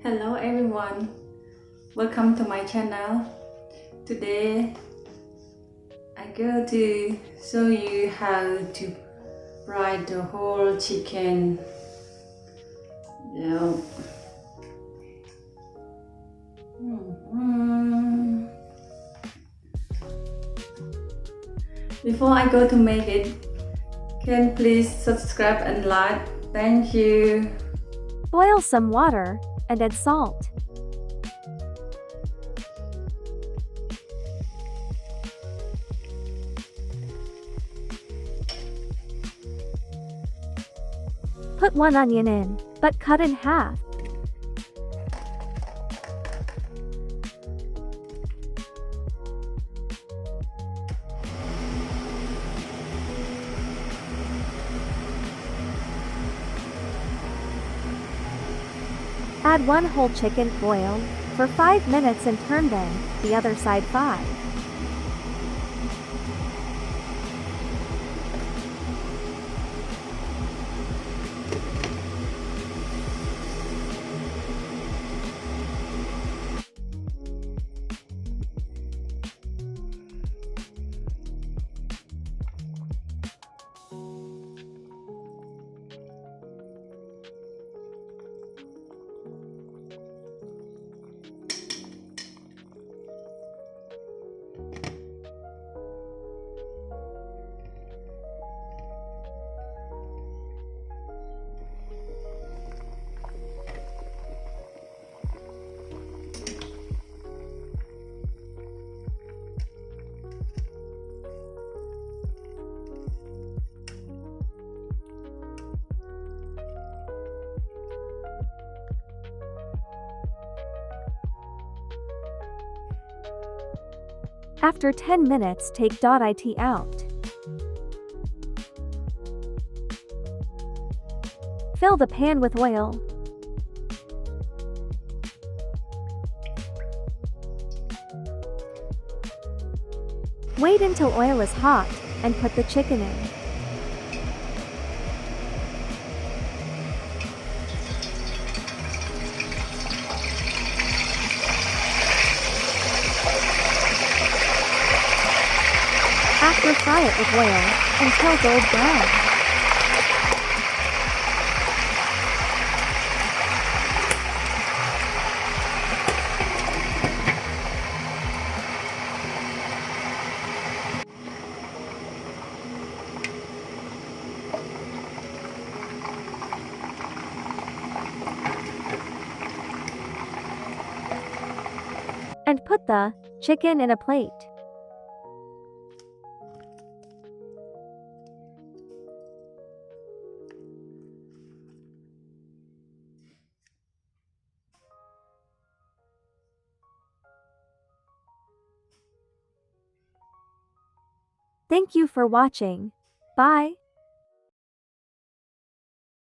Hello everyone, welcome to my channel. Today I go to show you how to fry the whole chicken. Yeah. Mm. Before I go to make it, can please subscribe and like. Thank you. Boil some water and add salt. Put one onion in, but cut in half. Add one whole chicken, boil for 5 minutes and turn then the other side 5. After 10 minutes, take .it out. Fill the pan with oil. Wait until oil is hot and put the chicken in. After, fry it with oil until gold brown. And put the chicken in a plate. Thank you for watching. Bye.